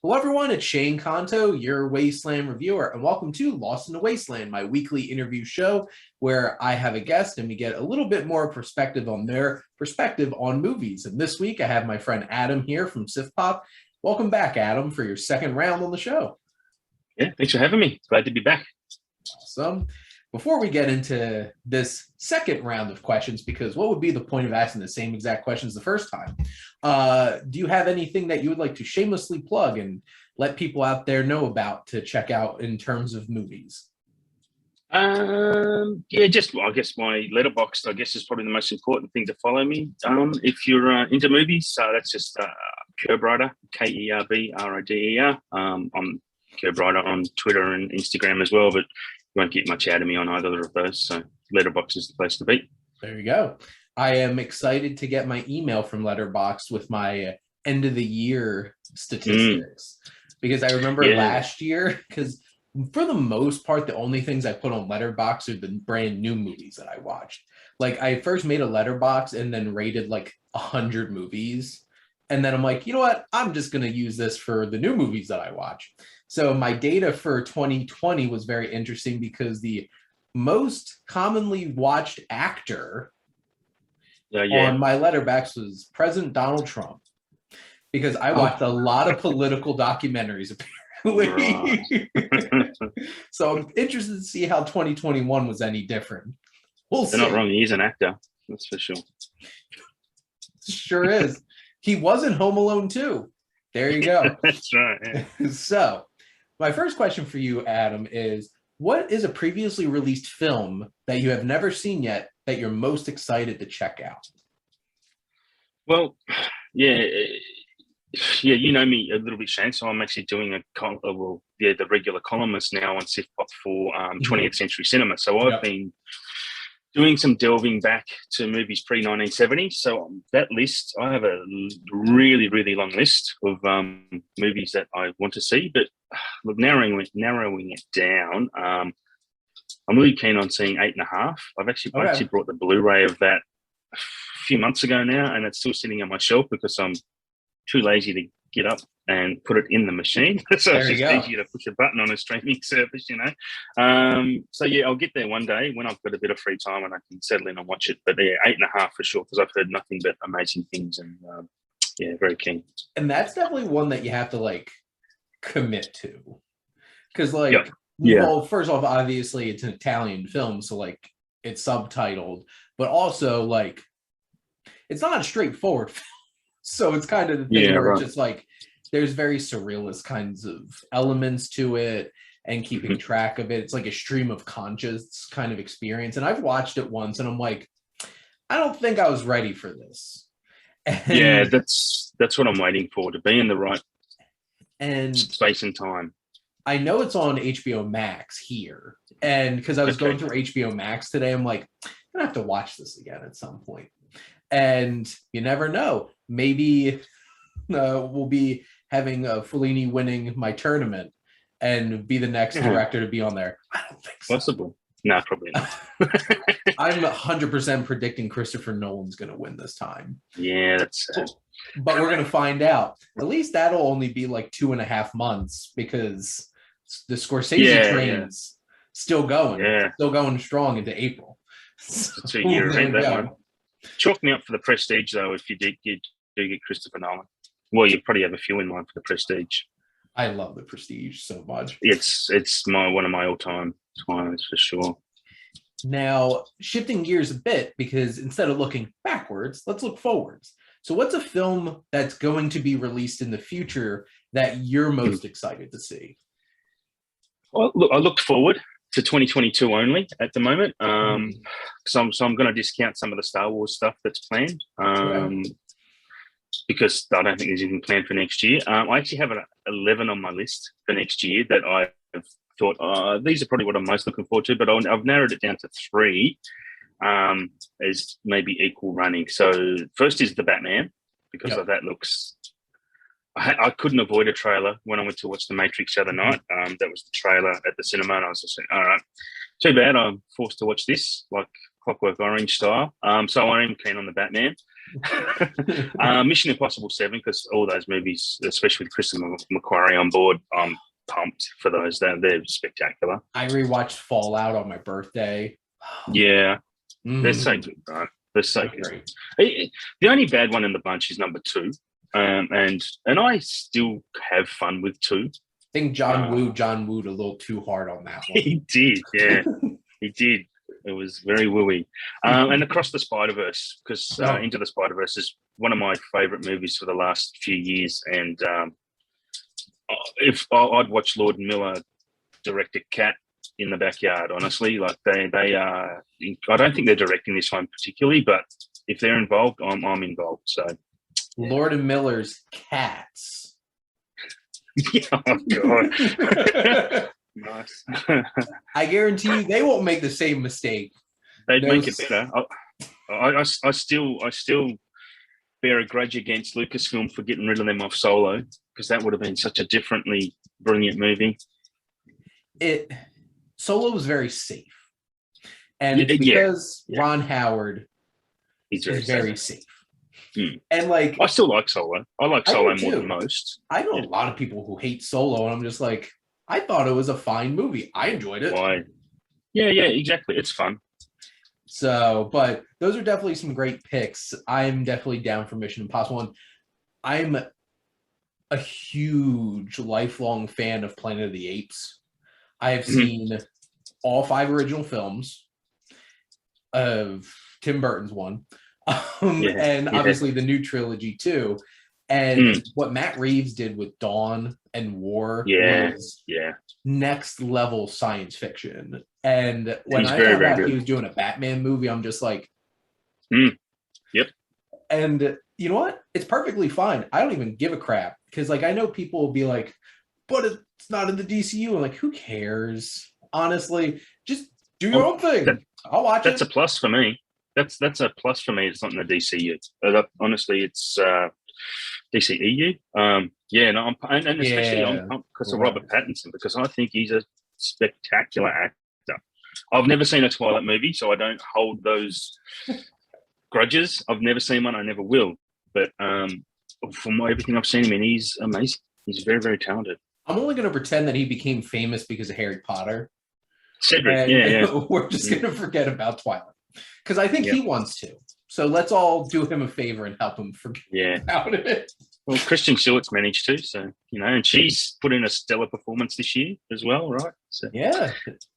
Hello, everyone. It's Shane Kanto, your Wasteland Reviewer, and welcome to Lost in the Wasteland, my weekly interview show where I have a guest and we get a little bit more perspective on their perspective on movies. And this week, I have my friend Adam here from SiftPop. Welcome back, Adam, for your second round on the show. Yeah, thanks for having me. Glad to be back. Awesome. Before we get into this second round of questions, because what would be the point of asking the same exact questions the first time? Do you have anything that you would like to shamelessly plug and let people out there know about to check out in terms of movies? I guess my Letterboxd, I guess, is probably the most important thing to follow me. If you're into movies, that's just Kerbryder, Kerbryder. I'm Kerbryder on Twitter and Instagram as well, but you won't get much out of me on either of those. So Letterboxd is the place to be. There you go. I am excited to get my email from Letterboxd with my end of the year statistics because I remember last year, because for the most part, the only things I put on Letterboxd are the brand new movies that I watched. Like I first made a Letterboxd and then rated like 100 movies. And then I'm like, you know what? I'm just going to use this for the new movies that I watch. So my data for 2020 was very interesting because the most commonly watched actor on my Letterboxd was President Donald Trump, because I watched a lot of political documentaries, apparently. So I'm interested to see how 2021 was any different. We'll see. They're not wrong. He's an actor. That's for sure. Sure is. He was in Home Alone 2. There you go. That's right. Yeah. So my first question for you, Adam, is what is a previously released film that you have never seen yet that you're most excited to check out? Well, you know me a little bit, Shane. So I'm actually doing the regular columnist now on SiftPop for 20th Century Cinema. So I've been doing some delving back to movies pre-1970. So that list, I have a really, really long list of movies that I want to see. But narrowing it down, I'm really keen on seeing 8.5. I actually brought the Blu-ray of that a few months ago now, and it's still sitting on my shelf because I'm too lazy to get up and put it in the machine. So it's just easier to push a button on a streaming service, you know. So yeah, I'll get there one day when I've got a bit of free time and I can settle in and watch it. But yeah, 8.5 for sure, because I've heard nothing but amazing things, and very keen. And that's definitely one that you have to like commit to, because well, first off, obviously it's an Italian film, so like it's subtitled, but also like it's not a straightforward film. So it's kind of the thing where it's just like there's very surrealist kinds of elements to it and keeping track of it. It's like a stream of conscious kind of experience. And I've watched it once and I'm like, I don't think I was ready for this. And that's what I'm waiting for, to be in the right space and time. I know it's on HBO Max here. And because I was going through HBO Max today, I'm like, I'm going to have to watch this again at some point. And you never know. Maybe we'll be having Fellini winning my tournament and be the next director to be on there. I don't think so. Possible. No, probably not. I'm 100% predicting Christopher Nolan's going to win this time. Yeah, that's sad. But we're going to find out. At least that'll only be like 2.5 months, because the Scorsese train's still going. Still going strong into April. It's a year, that one. Chalk me up for the Prestige, though, if you do get Christopher Nolan. Well, you probably have a few in mind for the Prestige. I love the Prestige so much. It's one of my all-time times for sure. Now, shifting gears a bit, because instead of looking backwards, let's look forwards. So what's a film that's going to be released in the future that you're most excited to see? Well, look, I look forward to 2022 only at the moment. So I'm going to discount some of the Star Wars stuff that's planned, because I don't think there's anything planned for next year. I actually have 11 on my list for next year that I've thought, these are probably what I'm most looking forward to, but I've narrowed it down to 3 as maybe equal running. So first is The Batman, because of that looks... I couldn't avoid a trailer when I went to watch The Matrix the other night. That was the trailer at the cinema, and I was just like, all right, too bad I'm forced to watch this, like Clockwork Orange style. So I am keen on The Batman. Mission Impossible 7, because all those movies, especially with Kristen McQuarrie on board, I'm pumped for those. They're spectacular. I rewatched Fallout on my birthday. Yeah, they're so good, right? They're so good. The only bad one in the bunch is number 2, and I still have fun with 2. I think John wooed a little too hard on that one. He did, yeah, he did. It was very wooey. And Across the Spider-Verse, because Into the Spider-Verse is one of my favorite movies for the last few years. And if I'd watch Lord Miller direct a cat in the backyard, honestly, like they are. I don't think they're directing this one particularly, but if they're involved, I'm involved. So, yeah. Lord and Miller's cats. Oh God. Nice. I guarantee you they won't make the same mistake. They'd make it better. I still bear a grudge against Lucasfilm for getting rid of them off Solo, because that would have been such a differently brilliant movie. Solo was very safe, and it's because Ron Howard is very safe. And like, I still like Solo. I like Solo more than most. I know a lot of people who hate Solo, and I'm just like, I thought it was a fine movie. I enjoyed it. Why? Yeah, exactly. It's fun. So, but those are definitely some great picks. I'm definitely down for Mission Impossible. And I'm a huge lifelong fan of Planet of the Apes. I have seen all 5 original films of Tim Burton's one. And obviously the new trilogy too. And what Matt Reeves did with Dawn and War was next level science fiction. And when I found out he was doing a Batman movie, I'm just like, Yep. And you know what? It's perfectly fine. I don't even give a crap, because like I know people will be like, but it's not in the DCU. I'm like, who cares? Honestly, just do your own thing. I'll watch it. That's a plus for me. That's a plus for me. It's not in the DCU. Honestly, it's DCEU. And especially because of Robert Pattinson, because I think he's a spectacular actor. I've never seen a Twilight movie, so I don't hold those grudges. I've never seen one. I never will. But from everything I've seen him in, he's amazing. He's very, very talented. I'm only going to pretend that he became famous because of Harry Potter. Cedric, We're just going to forget about Twilight, because I think he wants to. So let's all do him a favor and help him forget about it. Well, Kristen Stewart's managed to, so, and she's put in a stellar performance this year as well, right? So,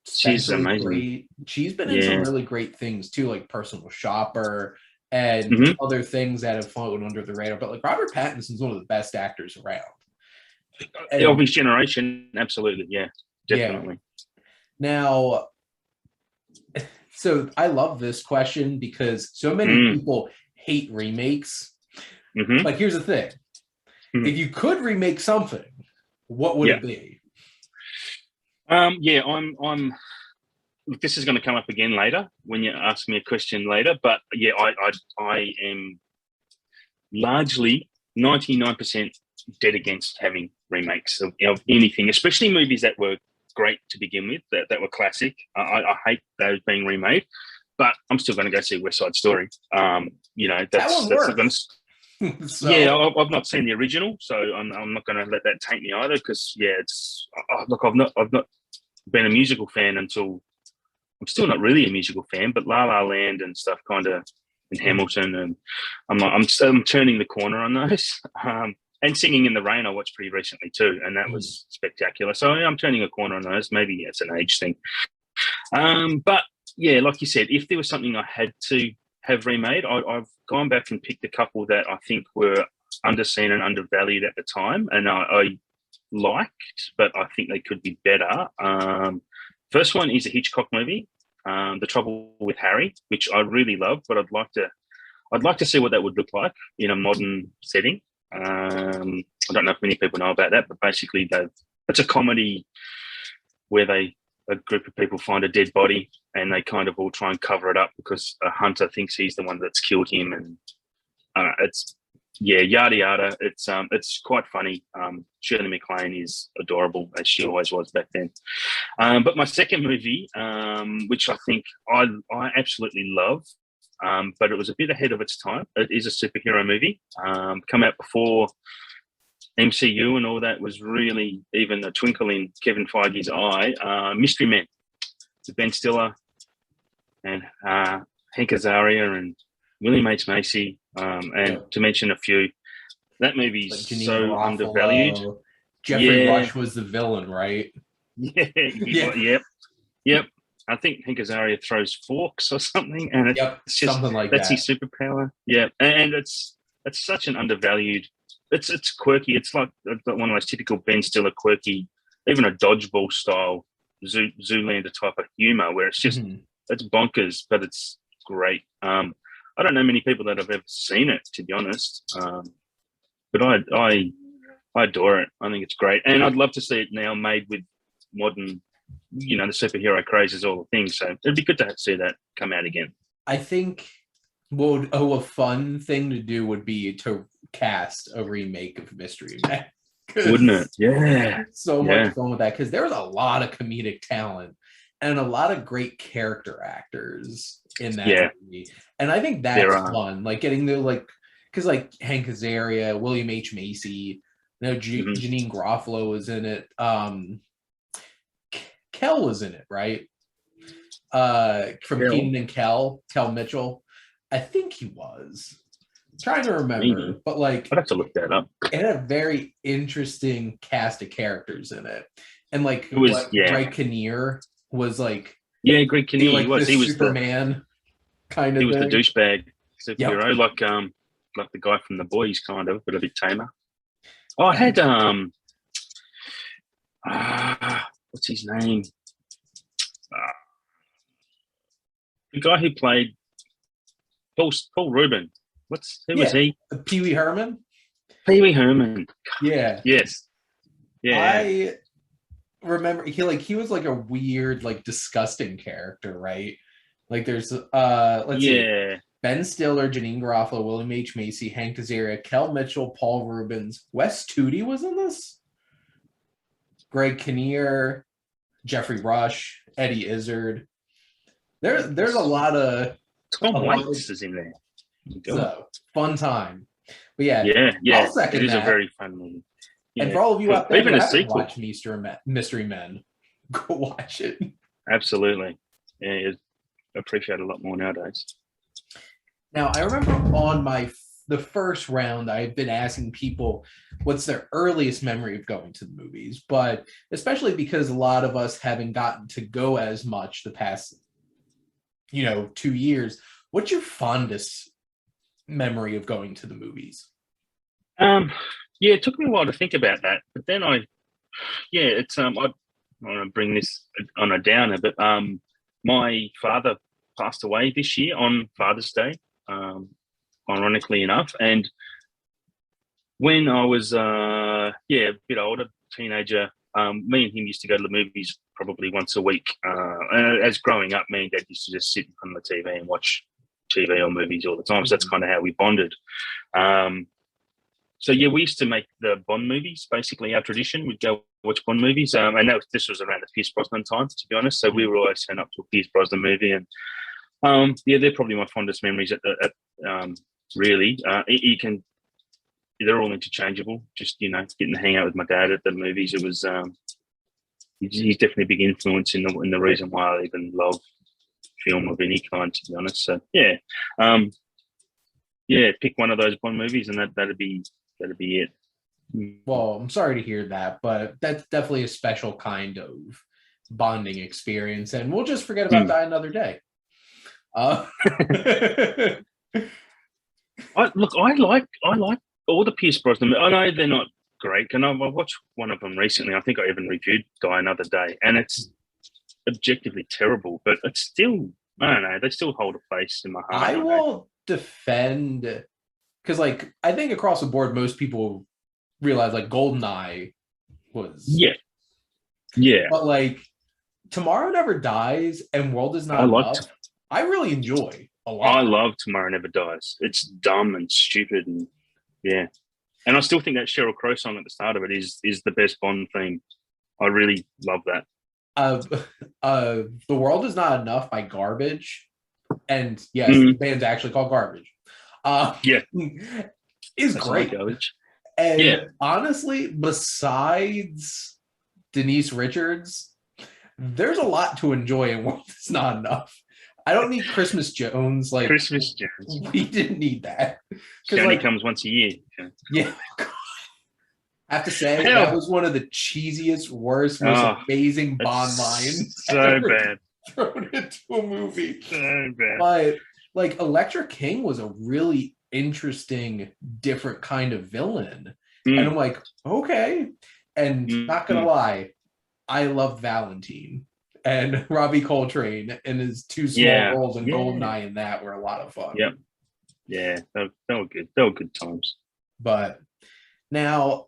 she's amazing. Great. She's been in some really great things too, like Personal Shopper and other things that have flown under the radar. But like Robert Pattinson's one of the best actors around. Of his generation, absolutely, definitely. Now, so I love this question because so many people hate remakes. Like, here's the thing. If you could remake something, what would it be? I'm this is going to come up again later when you ask me a question later, but I am largely 99% dead against having remakes of anything, especially movies that were great to begin with, that were classic. I hate those being remade, but I'm still going to go see West Side Story. That one works. I've not seen the original, so I'm not going to let that taint me either. Because I've not been a musical fan until I'm still not really a musical fan, but La La Land and stuff and Hamilton, and I'm turning the corner on those. And Singing in the Rain I watched pretty recently too, and that was spectacular. So I'm turning a corner on those. Maybe it's an age thing. But yeah, like you said, if there was something I had to have remade, I've gone back and picked a couple that I think were underseen and undervalued at the time, and I liked, but I think they could be better. First one is a Hitchcock movie, The Trouble with Harry, which I really love, but I'd like to see what that would look like in a modern setting. I don't know if many people know about that, but basically it's a comedy where a group of people find a dead body and they kind of all try and cover it up because a hunter thinks he's the one that's killed him, and yada yada. It's quite funny. Shirley McClane is adorable, as she always was back then. But my second movie, which I think I absolutely love, but it was a bit ahead of its time. It is a superhero movie, come out before MCU and all that was really even a twinkle in Kevin Feige's eye. Mystery Men, with Ben Stiller and Hank Azaria and William H. Macy, and to mention a few. That movie's like so undervalued. Jeffrey Rush was the villain, right? Yeah. Yep. I think Hank Azaria throws forks or something, and it's just something like that's that. his superpower. Yeah, and it's such an undervalued. It's quirky. It's like one of those typical Ben Stiller quirky, even a dodgeball style Zoolander type of humor, where it's just it's bonkers, but it's great. I don't know many people that have ever seen it, to be honest, but I adore it. I think it's great, and I'd love to see it now made with modern. The superhero craze is all the things, so it'd be good to see that come out again. I think a fun thing to do would be to cast a remake of Mystery Men. Wouldn't it? Yeah. So much fun with that, because there's a lot of comedic talent and a lot of great character actors in that movie. And I think that's fun. Like getting the because Hank Azaria, William H. Macy, Janine Garofalo was in it. Kel was in it, right? From Kenan and Kel Mitchell. I think he was. I'm trying to remember, but I'd have to look that up. It had a very interesting cast of characters in it, and Greg Kinnear was Greg Kinnear. He was Superman kind of. He was the douchebag superhero, like the guy from The Boys, kind of, but a bit tamer. Oh, I had what's his name? The guy who played Paul Rubin. Who was he? Pee Wee Herman. Pee Wee Herman. Yeah. Yes. Yeah. I remember he was like a weird, disgusting character, right? Like there's let's see. Ben Stiller, Janine Garofalo, William H. Macy, Hank Azaria, Kel Mitchell, Paul Rubens, Wes Studi was in this. Greg Kinnear, Jeffrey Rush, Eddie Izzard. There's a lot of Tom Waits is in there. So fun time. But yeah. I'll second it is a very fun movie. Yeah. And for all of you out there even who a haven't sequel. watched Mystery Men, go watch it. Absolutely. Yeah, I appreciate it a lot more nowadays. Now, I remember on the first round, I had been asking people what's their earliest memory of going to the movies, but especially because a lot of us haven't gotten to go as much the past, 2 years. What's your fondest memory of going to the movies? It took me a while to think about that, but then I want to bring this on a downer, but my father passed away this year on Father's Day, ironically enough, and when I was a bit older, teenager, me and him used to go to the movies probably once a week. And as growing up, me and Dad used to just sit in front of the TV and watch TV or movies all the time. So that's kind of how we bonded. We used to make the Bond movies, basically our tradition. We'd go watch Bond movies. And this was around the Pierce Brosnan times, to be honest. So we would always turn up to a Pierce Brosnan movie. And they're probably my fondest memories really. They're all interchangeable. Just, getting to hang out with my dad at the movies. It was, he's definitely a big influence in the reason why I even love film of any kind, to be honest. So, pick one of those Bond movies and that'd be it. Well, I'm sorry to hear that, but that's definitely a special kind of bonding experience, and we'll just forget about that another day. I like all the Pierce Brosnan. I know they're not great, and I watched one of them recently. I think I even reviewed Die Another Day, and it's objectively terrible, but it's still, I don't know, they still hold a place in my heart. I will defend, because I think across the board most people realize GoldenEye was but Tomorrow Never Dies and World Is Not Enough I really enjoy a lot. I love Tomorrow Never Dies. It's dumb and stupid, and and I still think that Sheryl Crow song at the start of it is the best Bond theme. I really love that. The World Is Not Enough by Garbage And yes, the band's actually called Garbage. Yeah. Is great. Garbage. And honestly, besides Denise Richards, there's a lot to enjoy in World Is Not Enough. I don't need Christmas Jones. Like Christmas Jones. We didn't need that. She only comes once a year. Yeah. I have to say, that was one of the cheesiest, worst, most amazing Bond lines. So bad. Thrown into a movie. So bad. But like Electra King was a really interesting, different kind of villain. And I'm like, okay. And not gonna lie, I love Valentine. And Robbie Coltrane and his two small roles in Goldeneye and that were a lot of fun. Yep. Yeah, they were good. They were good times. But now,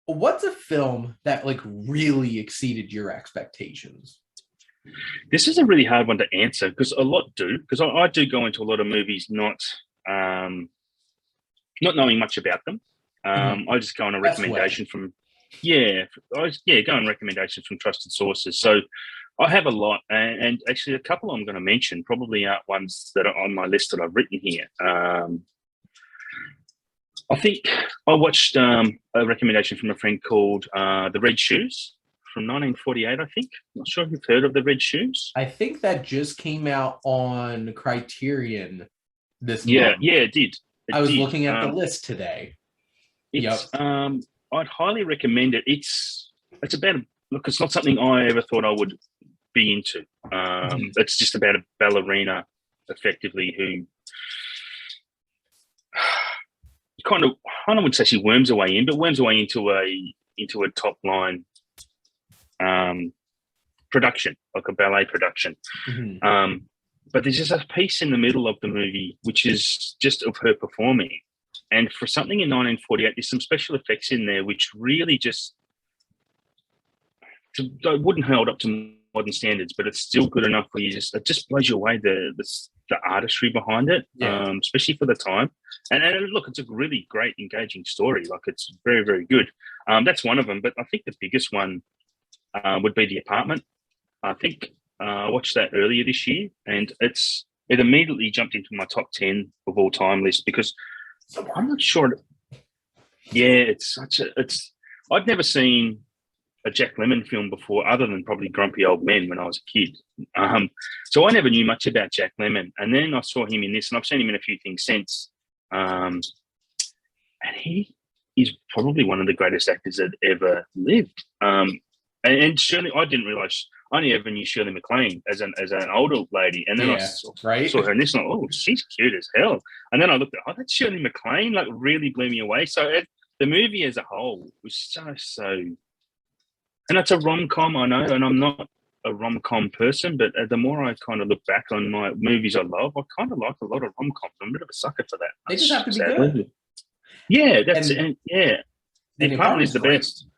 what's a film that like really exceeded your expectations? This is a really hard one to answer because a lot do. Because I do go into a lot of movies not knowing much about them. I just go on a recommendation from go on recommendations from trusted sources. So I have a lot, and actually a couple I'm going to mention probably aren't ones that are on my list that I've written here. I think I watched a recommendation from a friend called The Red Shoes from 1948, I think. Not sure if you've heard of The Red Shoes. I think that just came out on Criterion this month. Yeah, it did. I was looking at the list today. I'd highly recommend it. It's about it's not something I ever thought I would be into. It's just about a ballerina, effectively, who kind of, I don't would say she worms her way in, but worms her way into a top line production, like a ballet production. But there's just a piece in the middle of the movie which is just of her performing. And for something in 1948, there's some special effects in there which really just wouldn't hold up to modern standards, but it's still good enough where it just blows you away, the artistry behind it, especially for the time. And look, it's a really great, engaging story. Like, it's very, very good. That's one of them. But I think the biggest one would be The Apartment. I think I watched that earlier this year, and it immediately jumped into my top 10 of all time list because I'm not sure. I'd never seen a Jack Lemmon film before, other than probably Grumpy Old Men when I was a kid. So I never knew much about Jack Lemmon, and then I saw him in this, and I've seen him in a few things since. And he is probably one of the greatest actors that ever lived. And Shirley, I didn't realize. I only ever knew Shirley Mclean as an older lady, and then I saw her in this, and oh, she's cute as hell. And then I looked at, that's Shirley Mclean. Like, really blew me away. So the movie as a whole was so, and it's a rom-com, I know, and I'm not a rom-com person, but the more I kind of look back on my movies I love, I kind of like a lot of rom-coms. I'm a bit of a sucker for that. They just have to be good. Yeah, The Apartment is the best.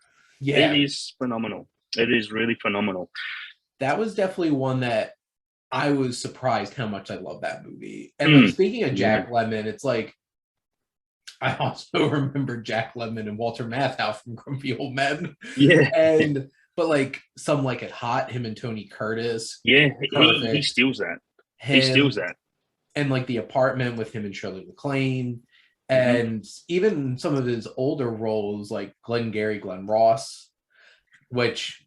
Yeah, it is phenomenal. It is really phenomenal. That was definitely one that I was surprised how much I love that movie. And like, speaking of Jack Lemmon, it's like, I also remember Jack Lemmon and Walter Matthau from Grumpy Old Men. Yeah. But like, Some Like It Hot, him and Tony Curtis. Yeah, he steals that. He steals that. And like The Apartment with him and Shirley MacLaine. And even some of his older roles like Glenn Ross, which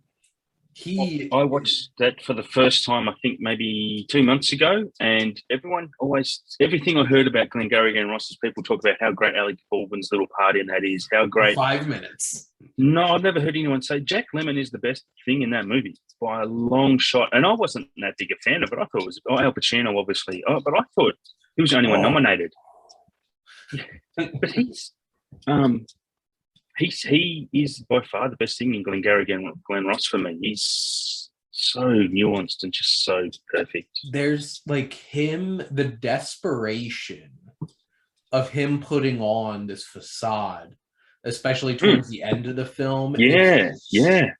I watched that for the first time, I think maybe 2 months ago, and everything I heard about Glengarry and Ross is people talk about how great Alec Baldwin's little part in that is, how great. 5 minutes. No, I've never heard anyone say Jack Lemmon is the best thing in that movie by a long shot. And I wasn't that big a fan of it. I thought it was Al Pacino, obviously. But I thought he was the only one nominated. But he is by far the best thing in Glengarry Glen Ross for me. He's so nuanced and just so perfect. There's like him, the desperation of him putting on this facade, especially towards the end of the film. Yeah.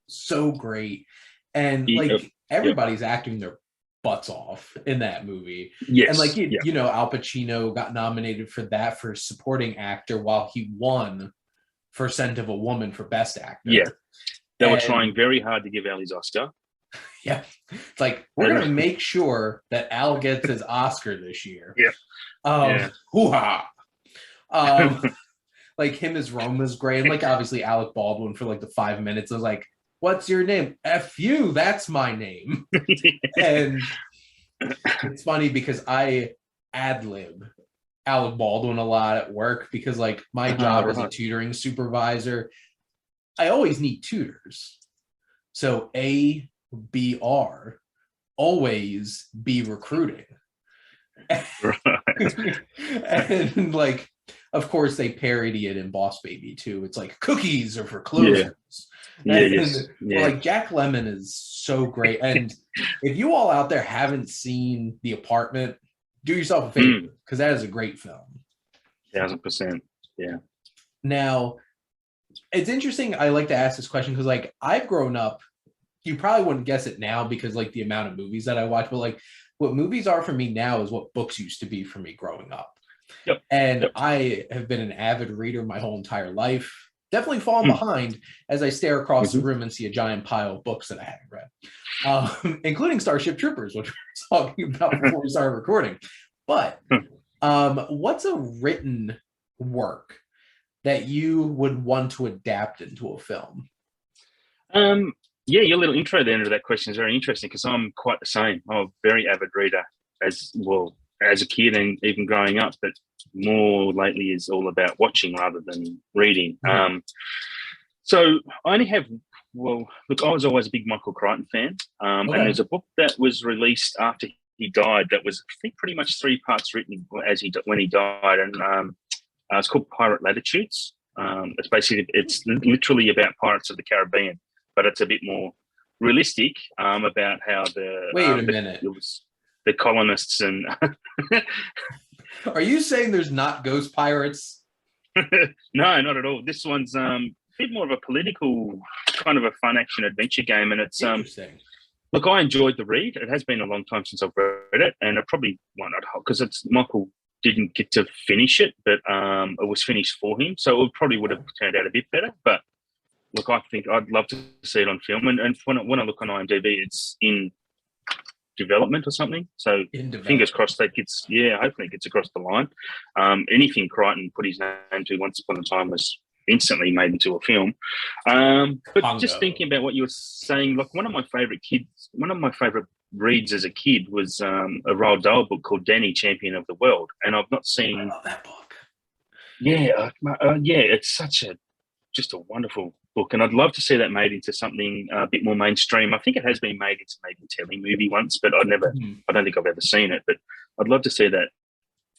So great. And like everybody's acting their butts off in that movie. Yes. And like, you know, Al Pacino got nominated for that for supporting actor while he won for Scent of a Woman for Best Actor. Yeah. They were trying very hard to give Al his Oscar. Yeah. It's like, we're going to make sure that Al gets his Oscar this year. Yeah. Hoo-ha. Like him as Roma's great. And like obviously Alec Baldwin for like the 5 minutes was like, what's your name? F you, that's my name. And it's funny because I ad-lib Alec Baldwin a lot at work because like my job as a tutoring supervisor, I always need tutors. So ABR, always be recruiting. And like, of course, they parody it in Boss Baby too. It's like cookies are for closers. Like Jack Lemmon is so great. And if you all out there haven't seen The Apartment, do yourself a favor because that is a great film. 1000%. Yeah. Now, it's interesting. I like to ask this question because like I've grown up. You probably wouldn't guess it now because like the amount of movies that I watch, but like what movies are for me now is what books used to be for me growing up. I have been an avid reader my whole entire life. Definitely fallen behind as I stare across the room and see a giant pile of books that I haven't read, including Starship Troopers, which we were talking about before we started recording. But what's a written work that you would want to adapt into a film? Yeah, your little intro there into that question is very interesting because I'm quite the same. I'm a very avid reader as well as a kid and even growing up, but more lately is all about watching rather than reading. So I only have, well, look, I was always a big Michael Crichton fan, and there's a book that was released after he died that was, I think, pretty much 3 parts written when he died, and it's called Pirate Latitudes. It's literally about Pirates of the Caribbean, but it's a bit more realistic about how the colonists and Are you saying there's not ghost pirates? No, not at all. This one's a bit more of a political kind of a fun action adventure game, and it's interesting. Look, I enjoyed the read. It has been a long time since I've read it, and I probably won't because it's Michael didn't get to finish it, but it was finished for him, so it probably would have turned out a bit better. But look, I think I'd love to see it on film, and when I look on IMDb, it's in development or something. So fingers crossed that gets, hopefully it gets across the line. Anything Crichton put his name to once upon a time was instantly made into a film. But just thinking about what you were saying, like one of my favorite reads as a kid was a Roald Dahl book called Danny, Champion of the World, and I've not seen. I love that book. Yeah, it's just a wonderful book, and I'd love to see that made into something a bit more mainstream. I think it has been made into maybe a telly movie once, but I don't think I've ever seen it. But I'd love to see that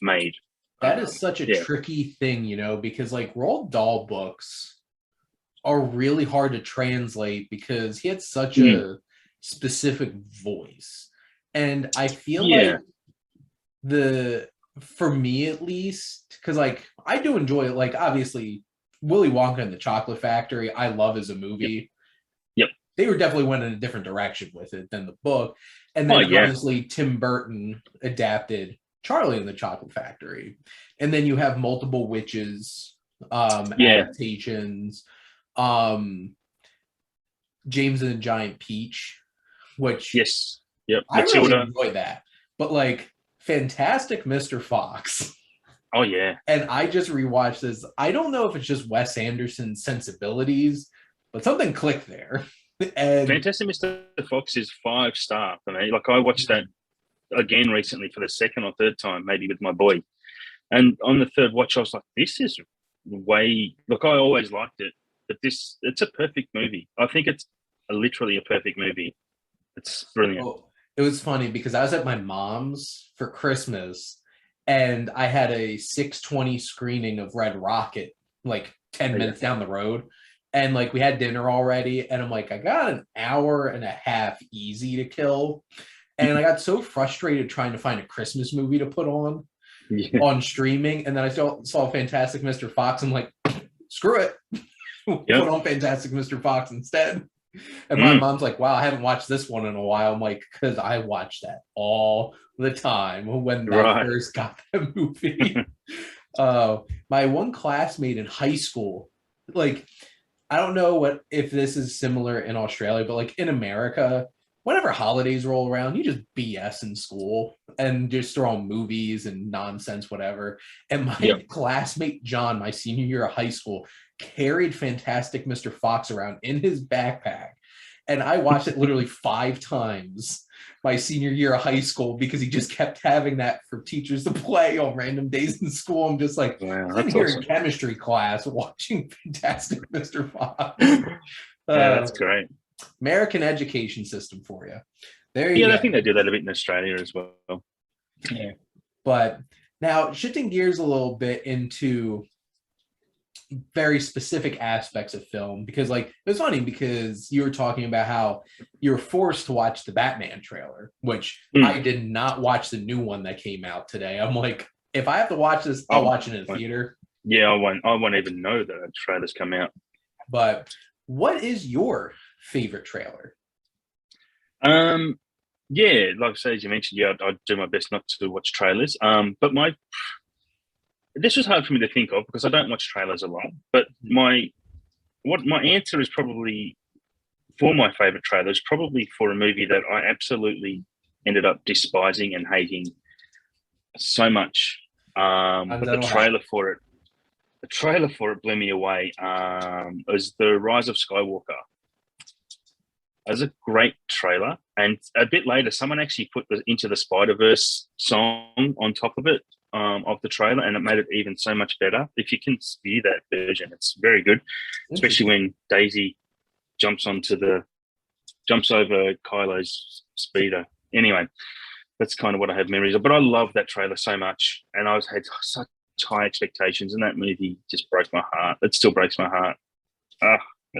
made. That is such a tricky thing, because like Roald Dahl books are really hard to translate because he had such a specific voice. And I feel like for me at least, because like I do enjoy it, like obviously Willy Wonka and the Chocolate Factory, I love as a movie. Yep. They were definitely went in a different direction with it than the book. And then obviously Tim Burton adapted Charlie and the Chocolate Factory. And then you have multiple witches adaptations. James and the Giant Peach, which I really enjoy that. But like Fantastic Mr. Fox. Oh, yeah. And I just rewatched this. I don't know if it's just Wes Anderson's sensibilities, but something clicked there. And Fantastic Mr. Fox is 5-star for me. Like I watched that again recently for the second or third time, maybe with my boy. And on the third watch, I was like, this is look, I always liked it, but it's a perfect movie. I think it's literally a perfect movie. It's brilliant. Well, it was funny because I was at my mom's for Christmas and I had a 6:20 screening of Red Rocket, like 10 minutes down the road. And like we had dinner already. And I'm like, I got an hour and a half easy to kill. And I got so frustrated trying to find a Christmas movie to put on streaming. And then I saw Fantastic Mr. Fox. I'm like, screw it. Put on Fantastic Mr. Fox instead. And my mom's like, wow, I haven't watched this one in a while. I'm like, because I watched that all the time when I first got that movie. My one classmate in high school, like, I don't know if this is similar in Australia, but like in America, whenever holidays roll around, you just BS in school and just throw on movies and nonsense, whatever. And my classmate John, my senior year of high school, carried Fantastic Mr. Fox around in his backpack. And I watched it literally 5 times my senior year of high school because he just kept having that for teachers to play on random days in school. I'm just like, wow, I'm here awesome. in chemistry class watching Fantastic Mr. Fox. That's great. American education system for you. There you go. I think they do that a bit in Australia as well. Yeah. But now shifting gears a little bit into very specific aspects of film, because like it was funny because you were talking about how you were forced to watch the Batman trailer, which I did not watch the new one that came out today. I'm like, if I have to watch this, I'll watch it in a theater. Yeah, I won't even know that a trailer's come out. But what is your favorite trailer? Yeah, like I say, as you mentioned, I do my best not to watch trailers. But this was hard for me to think of because I don't watch trailers a lot. But my answer is probably for my favorite trailer is probably for a movie that I absolutely ended up despising and hating so much. But the trailer for it blew me away. Is The Rise of Skywalker. It was a great trailer, and a bit later, someone actually put the Into the Spider-Verse song on top of it, of the trailer, and it made it even so much better. If you can view that version, it's very good, especially when Daisy jumps over Kylo's speeder. Anyway, that's kind of what I have memories of. But I love that trailer so much, and I had such high expectations, and that movie just broke my heart. It still breaks my heart.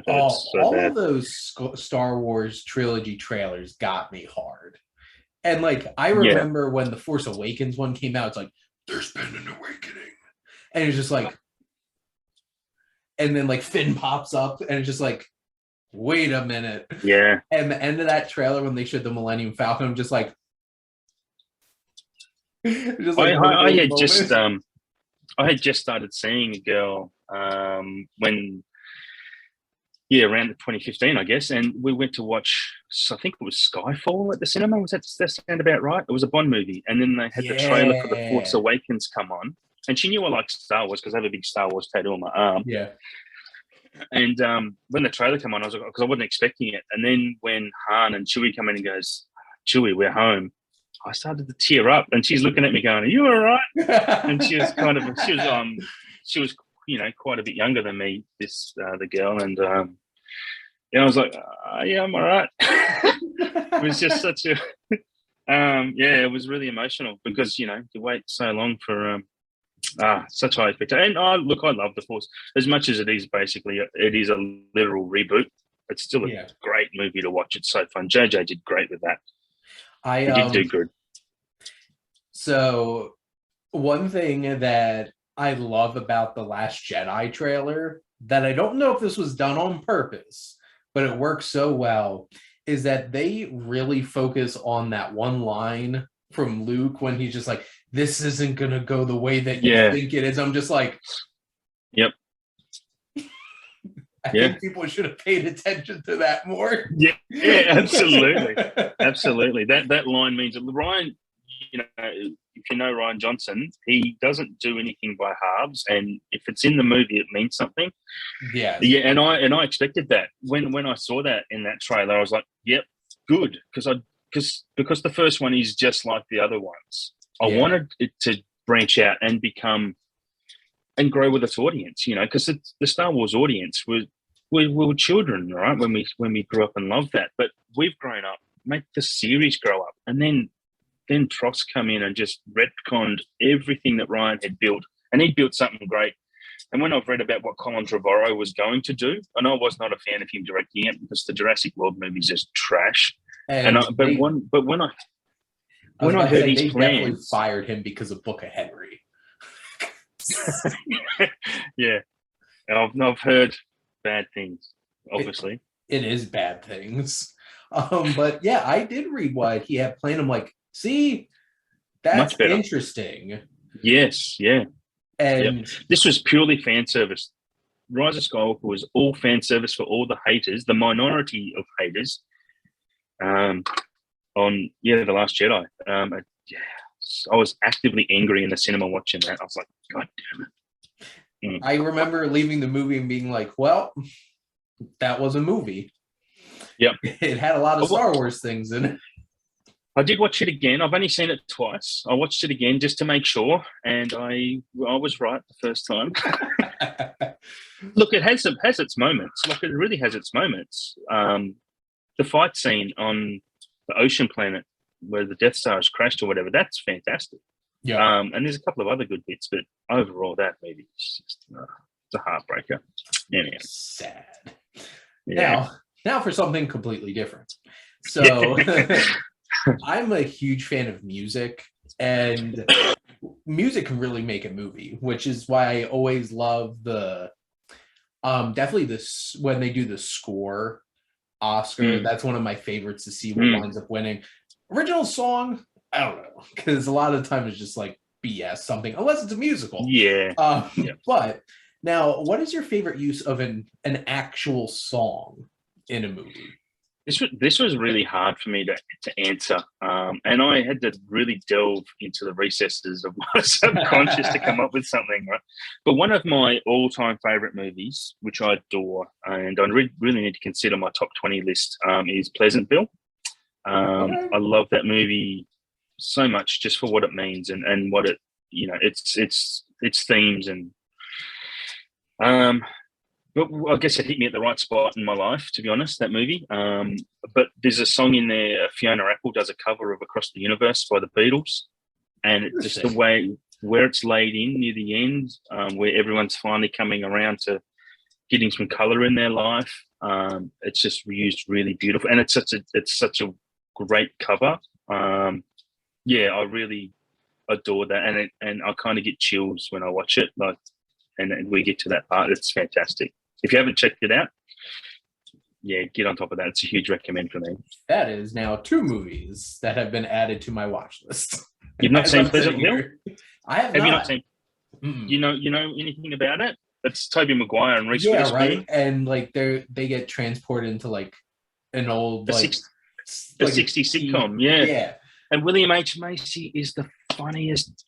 All of those Star Wars trilogy trailers got me hard. And like I remember when the Force Awakens one came out, it's like, there's been an awakening. And it's just like, and then like Finn pops up and it's just like, wait a minute. Yeah. And the end of that trailer when they showed the Millennium Falcon, I'm just like, I had just started seeing a girl when around 2015, I guess, and we went to watch, I think it was Skyfall at the cinema. Does that sound about right? It was a Bond movie, and then they had the trailer for The Force Awakens come on, and she knew I liked Star Wars because I have a big Star Wars tattoo on my arm. Yeah. And when the trailer came on, I was like, because I wasn't expecting it, and then when Han and Chewie come in and goes, Chewie, we're home, I started to tear up, and she's looking at me going, are you all right? And she was quite a bit younger than me, the girl, and I was like, yeah, I'm all right. It was just such a, it was really emotional because you wait so long for such high expectation. And I love The Force as much as it is it is a literal reboot. It's still a great movie to watch. It's so fun. JJ did great with that. He did do good. So one thing that I love about the Last Jedi trailer that I don't know if this was done on purpose, but it works so well, is that they really focus on that one line from Luke when he's just like, this isn't going to go the way that you think it is. I'm just like, yep. I think people should have paid attention to that more. Yeah, absolutely. Absolutely. That line means Ryan, if you know Ryan Johnson, he doesn't do anything by halves, and if it's in the movie, it means something. Yeah, and I expected that when I saw that in that trailer, I was like, "Yep, good," because the first one is just like the other ones. I wanted it to branch out and become and grow with its audience, because the Star Wars audience we were children, right? When we grew up and loved that, but we've grown up, make the series grow up, and then Tross come in and just retconned everything that Ryan had built, and he built something great. And when I've read about what Colin Trevorrow was going to do, and I was not a fan of him directing it because the Jurassic World movie is just trash. When I heard his plans, definitely fired him because of Book of Henry. Yeah, and I've heard bad things. Obviously, it is bad things. But yeah, I did read what he had planned. I'm like, see, that's interesting. Yes, yeah. And this was purely fan service. Rise of Skywalker was all fan service for all the haters, the minority of haters. on The Last Jedi. I was actively angry in the cinema watching that. I was like, God damn it. I remember leaving the movie and being like, well, that was a movie. Yep. It had a lot of Star Wars things in it. I did watch it again. I've only seen it twice. I watched it again just to make sure, and I was right the first time. Look, it has its moments. Like, it really has its moments. The fight scene on the ocean planet where the Death Star has crashed or whatever, that's fantastic. Yeah. And there's a couple of other good bits, but overall, that movie is just it's a heartbreaker. Anyway. Sad. Yeah. Now for something completely different. So I'm a huge fan of music, and music can really make a movie, which is why I always love the definitely this when they do the score Oscar. That's one of my favorites to see what winds up winning. Original song, I don't know, because a lot of the time it's just like BS something, unless it's a musical. Yeah. But now, what is your favorite use of an actual song in a movie? This was really hard for me to answer, and I had to really delve into the recesses of my subconscious to come up with something. Right? But one of my all-time favorite movies, which I adore, and I really need to consider my top 20 list, is Pleasantville. I love that movie so much, just for what it means and what it, its themes and. But I guess it hit me at the right spot in my life, to be honest, that movie. But there's a song in there, Fiona Apple does a cover of Across the Universe by the Beatles. And it's just the way where it's laid in near the end, where everyone's finally coming around to getting some colour in their life. It's just used really beautiful. And it's such a great cover. I really adore that. And I kind of get chills when I watch it. And we get to that part. It's fantastic. If you haven't checked it out, get on top of that. It's a huge recommend for me. That is now 2 movies that have been added to my watch list. You've not seen Pleasantville? I have not seen? You know anything about it? It's Tobey Maguire and Reese Witherspoon. Right. And like they get transported into like an old 60s sitcom. Yeah. And William H. Macy is the funniest.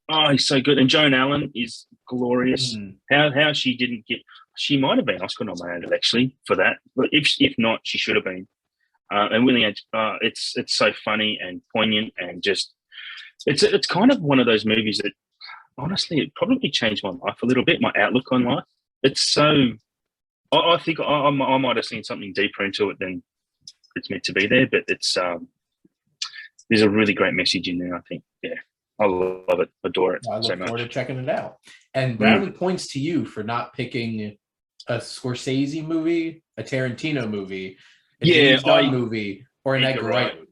Oh, he's so good. And Joan Allen is glorious. How she didn't get... She might have been Oscar nominated, actually, for that. But if not, she should have been. And William, it's so funny and poignant and just... It's kind of one of those movies that, honestly, it probably changed my life a little bit, my outlook on life. It's so... I think I might have seen something deeper into it than it's meant to be there, but it's... there's a really great message in there, I think. Yeah. I love it. Adore it. I look forward to checking it out. And brownie points to you for not picking a Scorsese movie, a Tarantino movie, a James Gunn movie, or an Edgar Wright movie.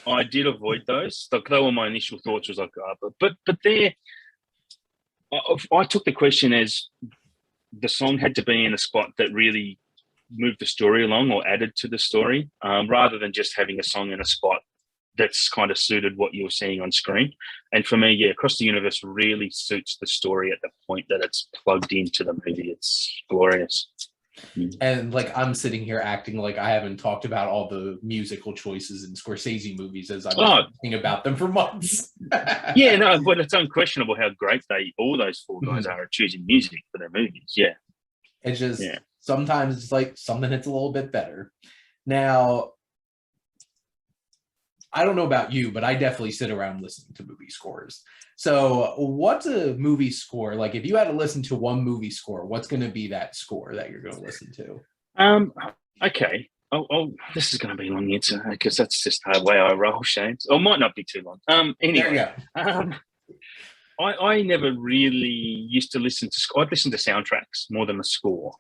I did avoid those. Like, they were my initial thoughts. Was like, but there. I took the question as the song had to be in a spot that really moved the story along or added to the story, rather than just having a song in a spot that's kind of suited what you're seeing on screen. And for me, Across the Universe really suits the story at the point that it's plugged into the movie. It's glorious. And like, I'm sitting here acting like I haven't talked about all the musical choices in Scorsese movies as I've been talking about them for months. But it's unquestionable how great all those 4 guys are at choosing music for their movies. Yeah. It's just sometimes it's like something that's a little bit better. Now, I don't know about you, but I definitely sit around listening to movie scores. So what's a movie score? Like, if you had to listen to one movie score, what's going to be that score that you're going to listen to? Okay. This is going to be a long answer because that's just the way I roll, Shane. Or it might not be too long. Anyway, I never really used to listen to score. I'd listen to soundtracks more than a score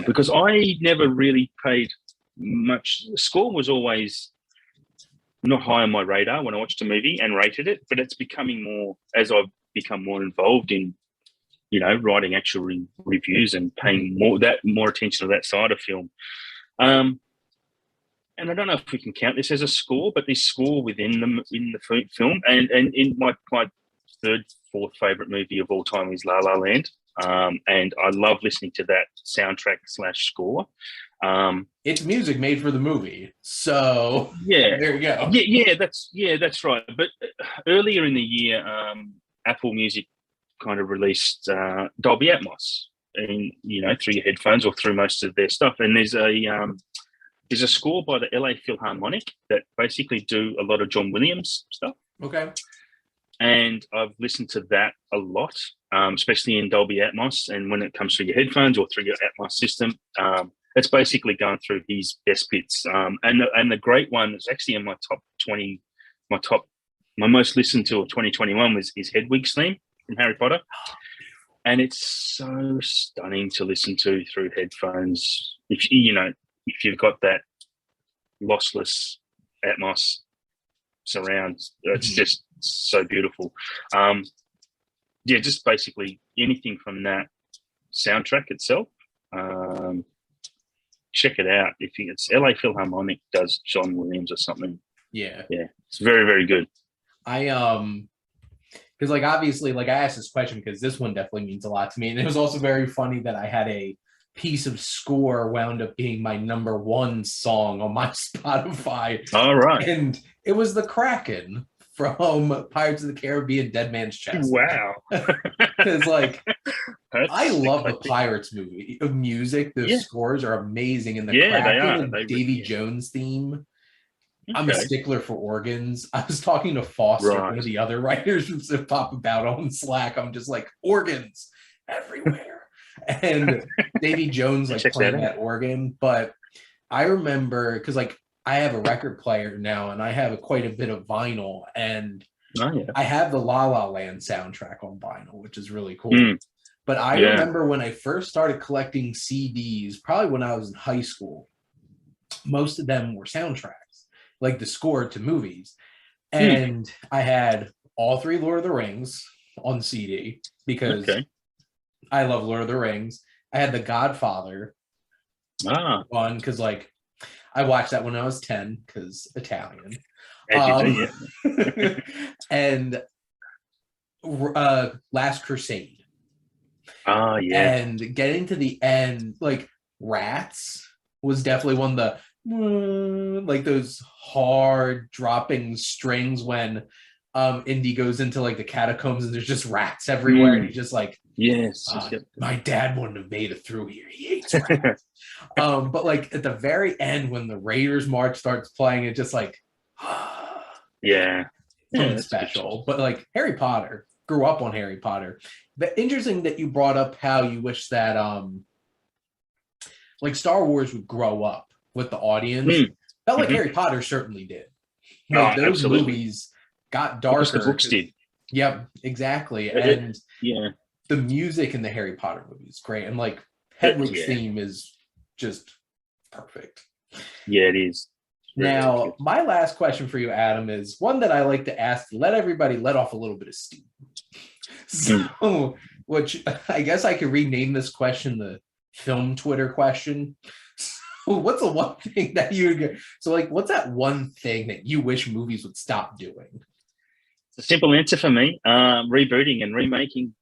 because I never really paid much. The score was always not high on my radar when I watched a movie and rated it, but it's becoming more as I've become more involved in, writing actual reviews and paying more attention to that side of film. And I don't know if we can count this as a score, but this score within the film and in my 3rd, 4th favorite movie of all time is La La Land. And I love listening to that soundtrack /score. It's music made for the movie, so yeah, there you go. That's right. But earlier in the year, Apple Music kind of released Dolby Atmos, and through your headphones or through most of their stuff. And there's a score by the LA Philharmonic that basically do a lot of John Williams stuff. Okay. And I've listened to that a lot, especially in Dolby Atmos. And when it comes through your headphones or through your Atmos system, it's basically going through his best bits. And the great one is actually in my top 20, my most listened to of 2021 is Hedwig's Theme from Harry Potter. And it's so stunning to listen to through headphones. If you've got that lossless Atmos surround, it's just so beautiful. Just basically anything from that soundtrack itself. Check it out. If it's LA Philharmonic does John Williams or something. Yeah, it's very, very good. Because obviously I asked this question because this one definitely means a lot to me, and it was also very funny that I had a piece of score wound up being my number one song on my Spotify. All right. And it was the Kraken from Pirates of the Caribbean Dead Man's Chest. Wow. Because I love the Pirates movie of music. The scores are amazing. And the Kraken and Davy Jones theme. Okay. I'm a stickler for organs. I was talking to Foster, one of the other writers from SiftPop, about on Slack. I'm just like, organs everywhere. And Davy Jones playing that organ. But I remember because I have a record player now, and I have quite a bit of vinyl, and I have the La La Land soundtrack on vinyl, which is really cool. But I remember when I first started collecting CDs, probably when I was in high school, most of them were soundtracks, like the score to movies. And I had all 3 Lord of the Rings on CD because I love Lord of the Rings. I had The Godfather one because I watched that when I was 10 because Italian. And Last Crusade. And getting to the end, Rats was definitely one of the those hard dropping strings when Indy goes into the catacombs and there's just rats everywhere, and he's just my dad wouldn't have made it through here. He hates rats. But at the very end when the Raiders March starts playing, it just something special. But Harry Potter, grew up on Harry Potter. But interesting that you brought up how you wish that Star Wars would grow up with the audience. Felt like Harry Potter certainly did. Those movies got darker. The books did. Yep, exactly. And the music in the Harry Potter movie is great. And Hedwig's Theme is just perfect. Yeah, it is. Now, my last question for you, Adam, is one that I like to ask to let everybody let off a little bit of steam. So, which I guess I could rename this question the film Twitter question. So what's the one thing that you get? So what's that one thing that you wish movies would stop doing? It's a simple answer for me. Rebooting and remaking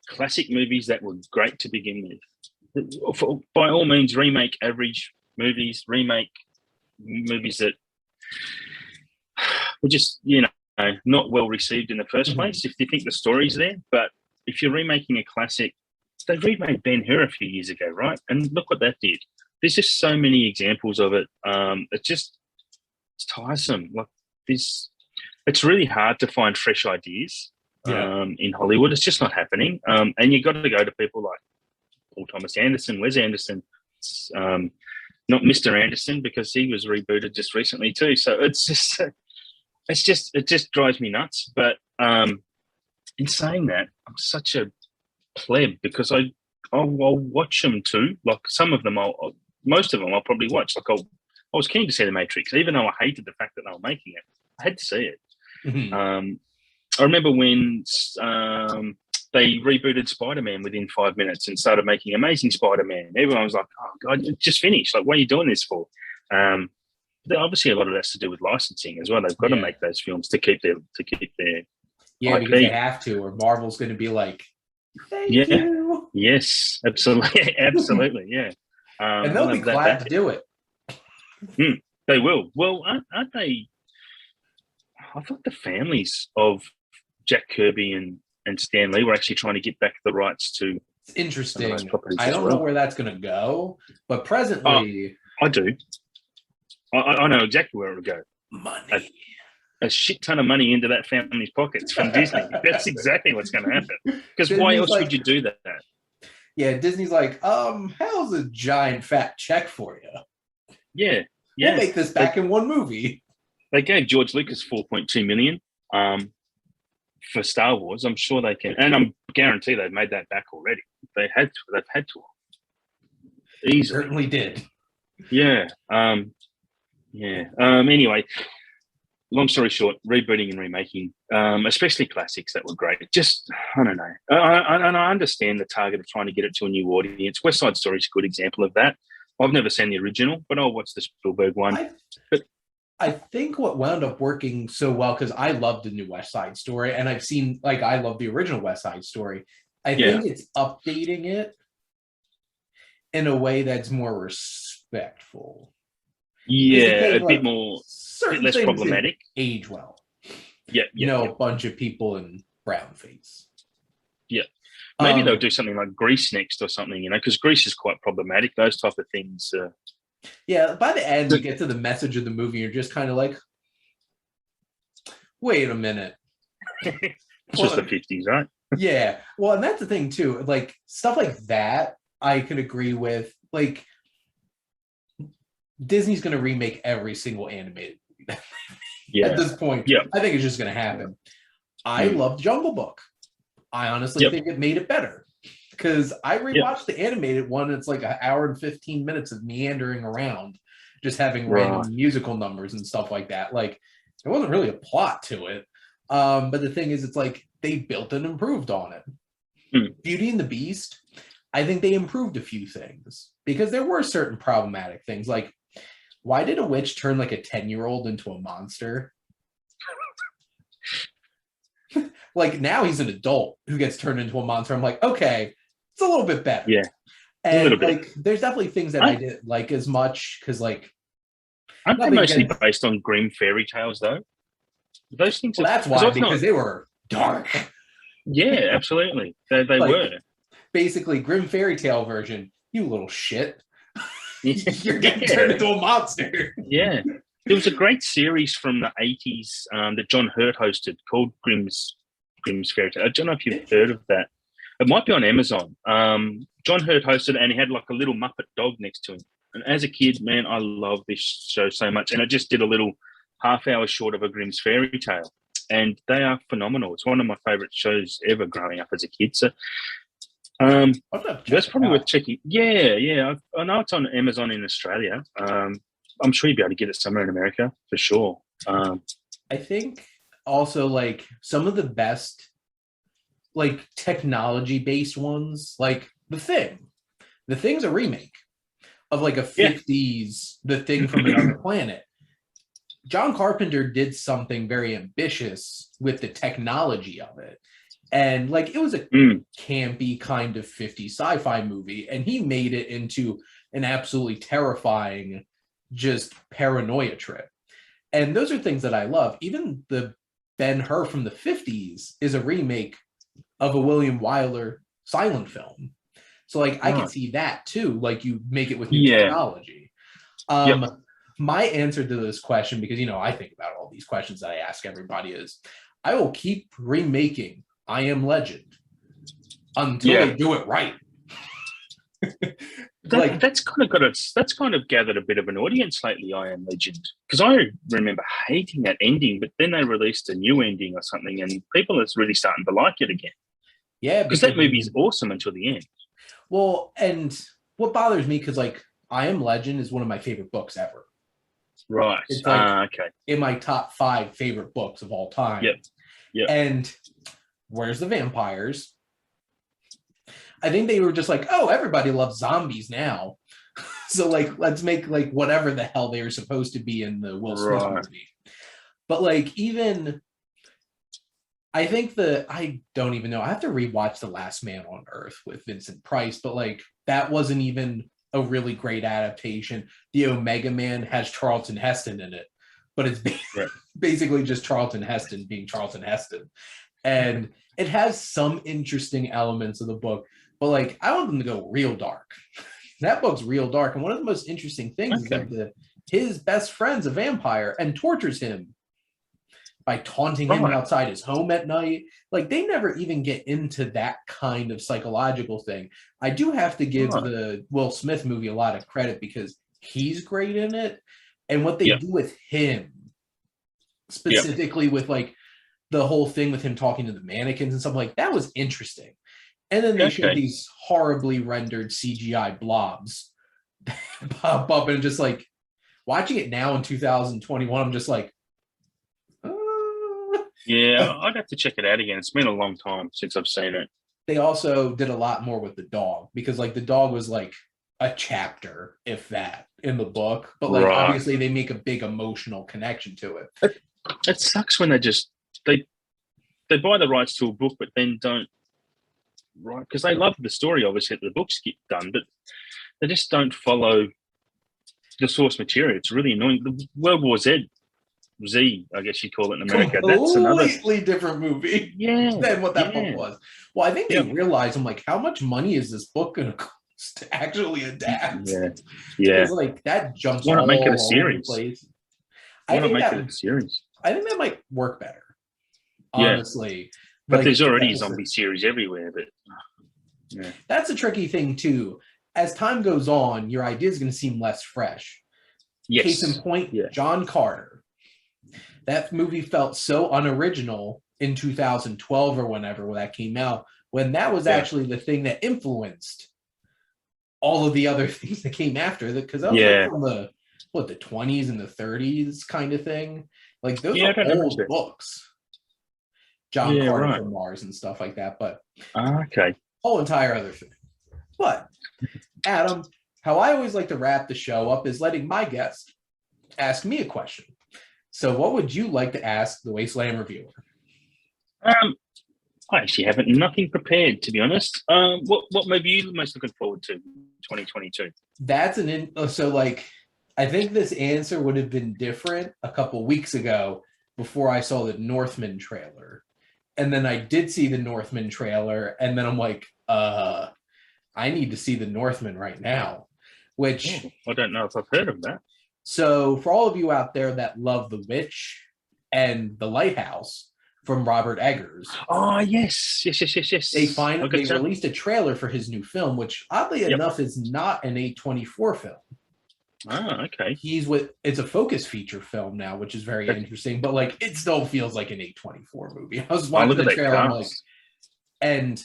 classic movies that were great to begin with. By all means, remake average movies, remake movies that were just, not well received in the first place, if you think the story's there. But if you're remaking a classic, they remade Ben-Hur a few years ago, right? And look what that did. There's just so many examples of it. It's tiresome. It's really hard to find fresh ideas in Hollywood. It's just not happening. And you've got to go to people like Paul Thomas Anderson, Wes Anderson, not Mr. Anderson, because he was rebooted just recently too. So it just drives me nuts. But in saying that, I'm such a pleb because I'll watch them too. Some of them, most of them I'll probably watch. I was keen to see The Matrix, even though I hated the fact that they were making it. I had to see it. I remember when they rebooted Spider-Man within 5 minutes and started making Amazing Spider-Man. Everyone was like, "Oh God, it just finished! What are you doing this for?" Obviously, a lot of that's to do with licensing as well. They've got to make those films to keep their IP. Because they have to, or Marvel's going to be like, "Thank you." Yes, absolutely, absolutely, yeah. And they'll be glad to do it. They will. Well, aren't they? I thought the families of Jack Kirby and Stan Lee were actually trying to get back the rights to. It's interesting. I don't know where that's going to go, but presently, I do. I know exactly where it will go. Money. A shit ton of money into that family's pockets from Disney. That's exactly what's going to happen. Because why else would you do that? Yeah, Disney's like, how's a giant fat check for you? Yeah. We'll make this back in one movie. They gave George Lucas $4.2 million for Star Wars. I'm sure they can, and I'm guarantee they've made that back already. They've had to. Easily. Certainly did. Yeah. Anyway, long story short, rebooting and remaking, especially classics that were great. Just, I don't know. I understand the target of trying to get it to a new audience. West Side Story is a good example of that. I've never seen the original, but I'll watch the Spielberg one. I think what wound up working so well, because I loved the new West Side Story, and I've seen, I love the original West Side Story. I think it's updating it in a way that's more respectful. Yeah, a bit more, a bit less problematic. Age well. Yeah. A bunch of people in brown face. Yeah. Maybe they'll do something like Grease next or something, because Grease is quite problematic. Those type of things. Yeah, by the end, you get to the message of the movie, you're just kind of like, wait a minute. It's just the 50s, right? Yeah. Well, and that's the thing, too. Like, stuff like that, I could agree with. Like, Disney's going to remake every single animated movie. At this point. I think it's just going to happen. I loved Jungle Book. I honestly think it made it better. Because I rewatched the animated one, and it's like an hour and 15 minutes of meandering around, just having random musical numbers and stuff like that. Like, there wasn't really a plot to it. But the thing is, it's like they built and improved on it. Beauty and the Beast, I think they improved a few things. Because there were certain problematic things. Like, why did a witch turn like a 10-year-old into a monster? Like, now he's an adult who gets turned into a monster. I'm like, okay. It's a little bit better. Yeah. And like there's definitely things that I didn't like as much because like aren't they mostly based on Grimm fairy tales though? Those things that's why because they were dark. Yeah, absolutely. They were. Basically Grimm fairy tale version, you little shit. You're getting turned into a monster. Yeah. There was a great series from the 80s that John Hurt hosted called Grimm's Fairy Tale. I don't know if you've heard of that. It might be on Amazon. John Hurt hosted it, and he had like a little Muppet dog next to him. And as a kid, man, I love this show so much. And it just did a little half-hour short of a Grimm's Fairy Tale. And they are phenomenal. It's one of my favourite shows ever growing up as a kid. So that's probably worth checking. Yeah. I know it's on Amazon in Australia. I'm sure you'll be able to get it somewhere in America for sure. I think also like some of the best like technology-based ones, like The Thing's a remake of like a 50s The Thing from Another Planet. John Carpenter did something very ambitious with the technology of it. And like it was a campy kind of 50s sci-fi movie, and he made it into an absolutely terrifying just paranoia trip. And those are things that I love. Even the Ben-Hur from the 50s is a remake of a William Wyler silent film. So like I can see that too. Like you make it with new technology. My answer to this question, because I think about all these questions that I ask everybody, is I will keep remaking I Am Legend until they do it right. That's kind of gathered a bit of an audience lately, I Am Legend, because I remember hating that ending, but then they released a new ending or something, and people are really starting to like it again. Yeah, because that movie is awesome until the end. Well, and what bothers me, because like I Am Legend is one of my favorite books ever. Right. It's like in my top 5 favorite books of all time. Yep. And where's the vampires? I think they were just like, oh, everybody loves zombies now. So like, let's make like whatever the hell they were supposed to be in the Will Smith movie. But like, even I think I don't even know. I have to rewatch The Last Man on Earth with Vincent Price, but like that wasn't even a really great adaptation. The Omega Man has Charlton Heston in it, but it's basically just Charlton Heston being Charlton Heston. And it has some interesting elements of the book, but like I want them to go real dark. That book's real dark. And one of the most interesting things is that his best friend's a vampire and tortures him by taunting him outside his home at night. Like they never even get into that kind of psychological thing. I do have to give the Will Smith movie a lot of credit because he's great in it. And what they do with him, specifically with like the whole thing with him talking to the mannequins and stuff like that was interesting. And then they showed these horribly rendered CGI blobs pop up, and just like watching it now in 2021, I'm just like, yeah, I'd have to check it out again. It's been a long time since I've seen it. They also did a lot more with the dog because like the dog was like a chapter, if that, in the book. But like obviously they make a big emotional connection to it. It sucks when they buy the rights to a book, but then don't. Right, because they love the story, obviously, that the books get done, but they just don't follow the source material. It's really annoying. The World War Z, I guess you'd call it in America. That's another completely different movie than what that book was. Well, I think they realized, I'm like, how much money is this book going to cost to actually adapt? Yeah. Like that jumps Why not make it a series? Why not make it a series? I think that might work better, honestly. But like, there's already a zombie series everywhere. But that's a tricky thing too. As time goes on, your idea is going to seem less fresh. Yes. Case in point, John Carter. That movie felt so unoriginal in 2012 or whenever that came out, when that was actually the thing that influenced all of the other things that came after that. Because that was like from the 20s and the 30s kind of thing. Like those are old books. John Carter from Mars and stuff like that, but whole entire other thing. But Adam, how I always like to wrap the show up is letting my guest ask me a question. So what would you like to ask the Wasteland Reviewer? I actually haven't nothing prepared, to be honest. What movie are you most looking forward to 2022? That's so like I think this answer would have been different a couple weeks ago before I saw the Northman trailer. And then I did see the Northman trailer, and then I'm like, I need to see the Northman right now, which I don't know if I've heard of that. So for all of you out there that love The Witch and The Lighthouse from Robert Eggers. Oh, yes. They released a trailer for his new film, which oddly enough is not an A24 film. Oh, okay. It's a focus feature film now, which is very interesting, but like it still feels like an A24 movie. I was watching the trailer, I'm like, and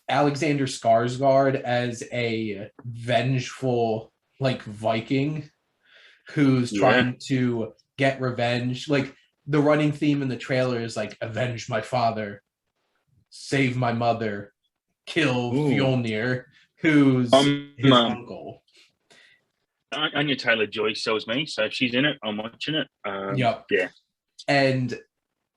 Alexander Skarsgård as a vengeful like Viking who's trying to get revenge. Like the running theme in the trailer is like avenge my father, save my mother, kill Fjolnir, who's his uncle. Anya Taylor-Joy sells me, so if she's in it, I'm watching it. Yeah. And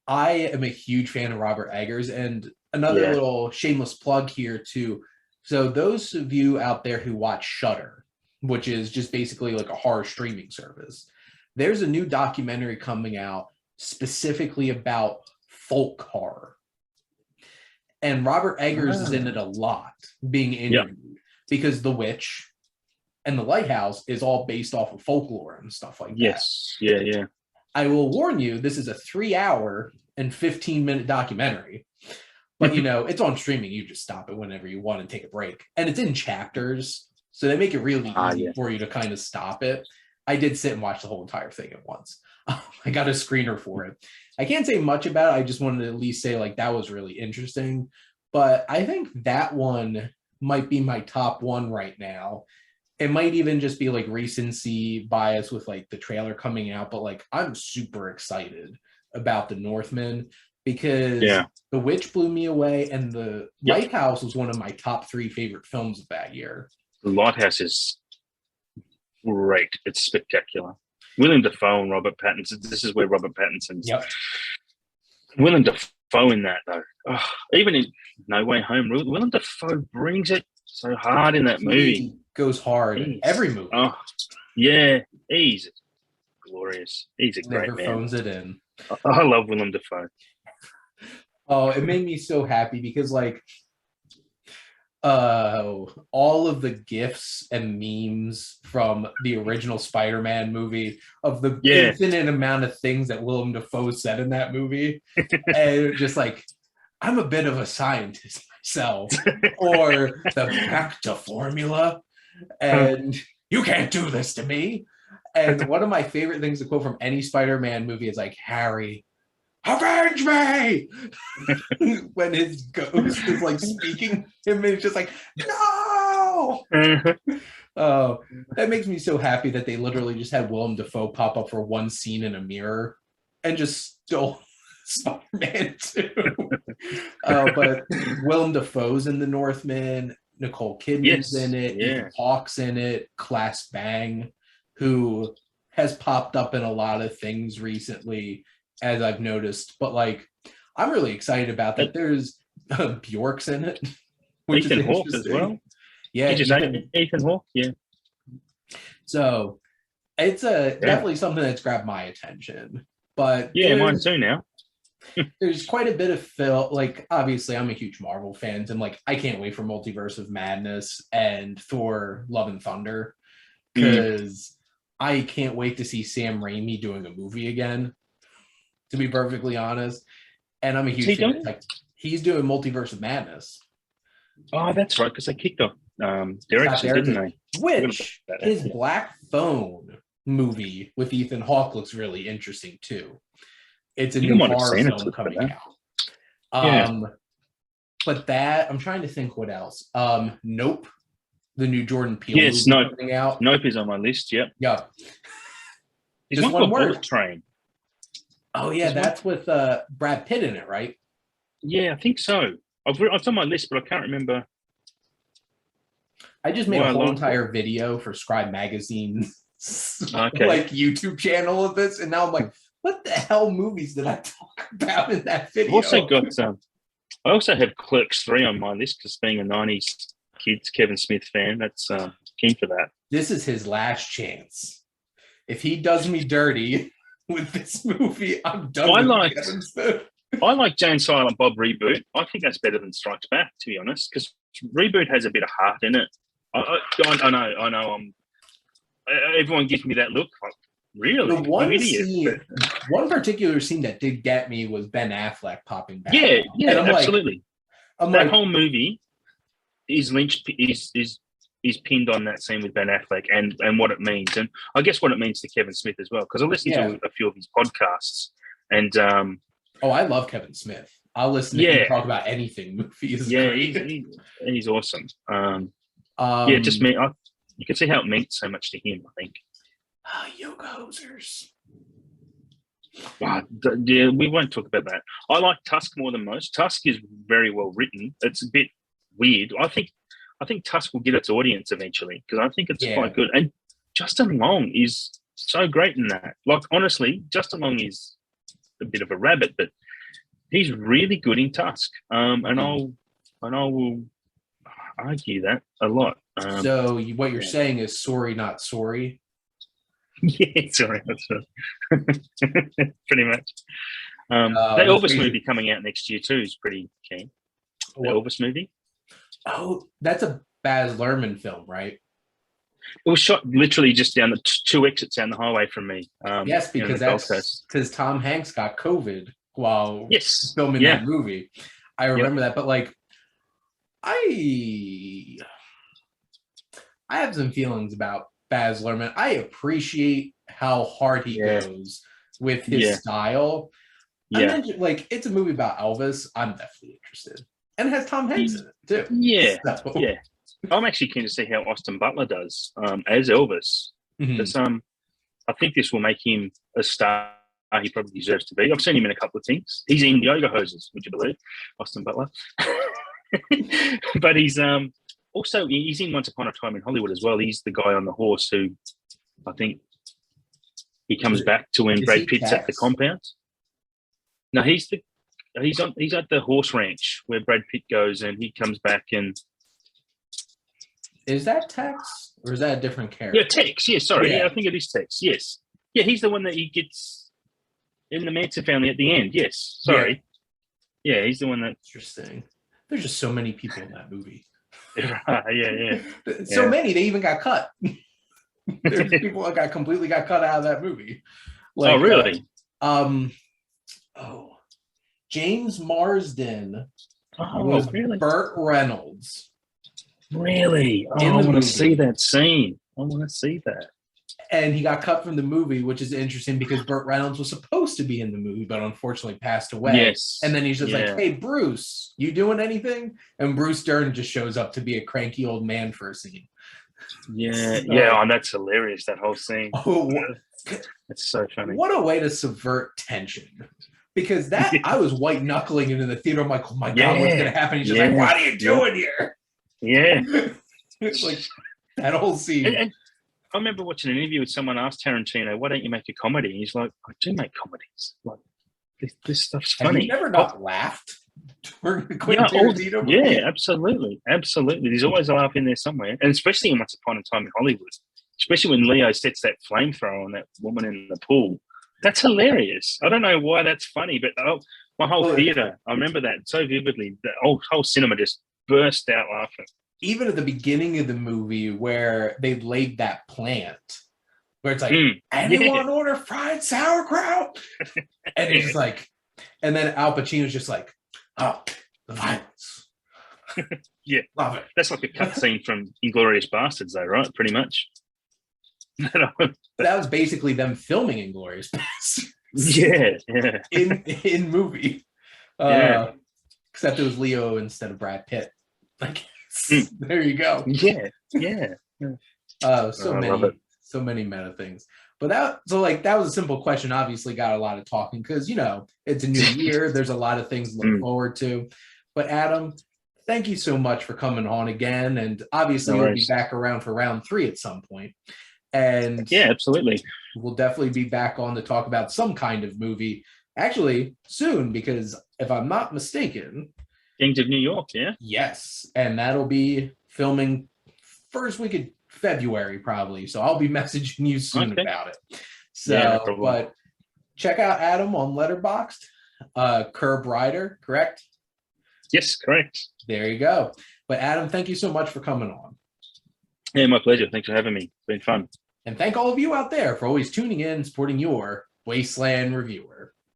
I am a huge fan of Robert Eggers. And another little shameless plug here too. So those of you out there who watch Shudder, which is just basically like a horror streaming service, there's a new documentary coming out specifically about folk horror. And Robert Eggers is in it a lot, being interviewed, because The Witch and The Lighthouse is all based off of folklore and stuff like that. Yes. Yeah. I will warn you, this is a 3-hour and 15-minute documentary. But, it's on streaming. You just stop it whenever you want and take a break. And it's in chapters, so they make it really easy for you to kind of stop it. I did sit and watch the whole entire thing at once. I got a screener for it. I can't say much about it. I just wanted to at least say, like, that was really interesting. But I think that one might be my top one right now. It might even just be like recency bias with like the trailer coming out, but like I'm super excited about the Northman because The Witch blew me away, and The Lighthouse was one of my top 3 favorite films of that year. The Lighthouse is great. It's spectacular. Willem Dafoe and Robert Pattinson. This is where Robert Pattinson's Willem Dafoe in that though. Oh, even in No Way Home, Willem Dafoe brings it so hard in that movie. He goes hard in every movie. Oh, yeah, he's glorious. He's a Never great man. phones it in. I love Willem Dafoe. Oh, it made me so happy because like all of the gifs and memes from the original Spider-Man movie of the infinite amount of things that Willem Dafoe said in that movie, and just like, I'm a bit of a scientist myself, or the back to formula, and you can't do this to me. And one of my favorite things to quote from any Spider-Man movie is like, Harry, avenge me. When his ghost is like speaking to him, and it's just like, no. Oh, that makes me so happy that they literally just had Willem Dafoe pop up for one scene in a mirror and just stole Spider-Man 2. But Willem Dafoe's in The Northman, Nicole Kidman's in it, Ethan Hawke's in it, Class Bang, who has popped up in a lot of things recently, as I've noticed. But like, I'm really excited about that. There's Bjork's in it, which Ethan is Hawke as well. Yeah, Ethan Hawke. Yeah. So it's definitely something that's grabbed my attention. But mine too now. There's quite a bit of film. Like, obviously, I'm a huge Marvel fan, and like, I can't wait for Multiverse of Madness and Thor: Love and Thunder, because I can't wait to see Sam Raimi doing a movie again, to be perfectly honest. And I'm a huge fan. Like, he's doing Multiverse of Madness. Oh, that's right, because they kicked off direction, didn't they? Which his Black Phone movie with Ethan Hawke looks really interesting too. It's a new horror film coming out. But that, I'm trying to think what else. Nope. The new Jordan Peele movie coming out. Nope is on my list, yep. Yep. There's one called Bullet Train. Oh, yeah, that's with Brad Pitt in it, right? Yeah, I think so. It's on my list, but I can't remember. I just made a whole entire video for Scribe Magazine, like YouTube channel of this, and now I'm like, what the hell movies did I talk about in that video? I also have Clerks 3 on my list, because being a 90s kids Kevin Smith fan, that's keen for that. This is his last chance. If he does me dirty with this movie, I'm done with Kevin Smith. I like Jay and Silent Bob Reboot. I think that's better than Strikes Back, to be honest, because Reboot has a bit of heart in it. I know. Everyone gives me that look. Like, really? The one particular scene that did get me was Ben Affleck popping back. Yeah, absolutely. That whole movie is pinned on that scene with Ben Affleck and what it means, and I guess what it means to Kevin Smith as well. Because I listened to a few of his podcasts, and I love Kevin Smith. I'll listen to him talk about anything. He's awesome. Just me. You can see how it meant so much to him, I think. Yoga hosers. We won't talk about that. I like Tusk more than most. Tusk is very well written. It's a bit weird. I think Tusk will get its audience eventually, because I think it's quite good. And Justin Long is so great in that. Like, honestly, Justin Long is a bit of a rabbit, but he's really good in Tusk. And I will argue that a lot. So what you're saying is sorry, not sorry? Yeah, sorry, not sorry. Pretty much. The Elvis movie coming out next year too is pretty keen. The Elvis movie. Oh, that's a Baz Luhrmann film, right? It was shot literally just down the two exits down the highway from me. Yes, because Tom Hanks got COVID while filming that movie. I remember that, but like, I have some feelings about Baz Luhrmann. I appreciate how hard he goes with his style. I mentioned, like, it's a movie about Elvis. I'm definitely interested. And it has Tom Hanks in it, too. Yeah. I'm actually keen to see how Austin Butler does as Elvis. Because I think this will make him a star he probably deserves to be. I've seen him in a couple of things. He's in Yoga Hoses, would you believe? Austin Butler. But he's also, he's in Once Upon a Time in Hollywood as well. He's the guy on the horse who, I think, he comes back to when Brad Pitt's at the compound. No, he's at the horse ranch where Brad Pitt goes, and he comes back, and Is that Tex or is that a different character? Yeah, Tex. Yeah, sorry. Yeah, I think it is Tex. Yes. Yeah, he's the one that he gets in the Manson family at the end. Yes. Sorry. Yeah, he's the one that. Interesting. There's just so many people in that movie. Yeah. So many they even got cut. There's people that got cut out of that movie. Like, oh, really? James Marsden was really? Burt Reynolds. Really? Oh, I want to see that scene. I want to see that. And he got cut from the movie, which is interesting because Burt Reynolds was supposed to be in the movie, but unfortunately passed away. Yes. And then he's just like, hey, Bruce, you doing anything? And Bruce Dern just shows up to be a cranky old man for a scene. Yeah, that's hilarious, that whole scene. Oh, that's so funny. What a way to subvert tension. Because that, I was white knuckling into the theater. I'm like, oh my God, what's going to happen? He's just like, what are you doing here? Yeah. It's like that whole scene. And I remember watching an interview with someone asked Tarantino, why don't you make a comedy? And he's like, I do make comedies. Like, this stuff's funny. Have you never not laughed during the Quentin Tarantino movie? Yeah, absolutely. There's always a laugh in there somewhere. And especially in Once Upon a Time in Hollywood. Especially when Leo sets that flamethrower on that woman in the pool. That's hilarious. I don't know why that's funny, but my whole theater, I remember that so vividly. The whole cinema just burst out laughing. Even at the beginning of the movie where they laid that plant, where it's like, anyone order fried sauerkraut? And it's like, and then Al Pacino's just like, oh, the violence. Yeah. Love it. That's like a cutscene from Inglourious Bastards, though, right? Pretty much. That was basically them filming Inglourious Bastards. Yeah. In movie. Except it was Leo instead of Brad Pitt. Like, there you go. Yeah. So many meta things. But that was a simple question. Obviously got a lot of talking because, it's a new year. There's a lot of things to look forward to. But Adam, thank you so much for coming on again. And obviously we'll be back around for round 3 at some point. And yeah, absolutely. We'll definitely be back on to talk about some kind of movie actually soon, because if I'm not mistaken, Kings of New York, yeah? Yes. And that'll be filming first week of February, probably. So I'll be messaging you soon about it. So, but check out Adam on Letterboxd, Curb Rider, correct? Yes, correct. There you go. But Adam, thank you so much for coming on. Yeah, my pleasure. Thanks for having me. It's been fun. And thank all of you out there for always tuning in and supporting your Wasteland Reviewer.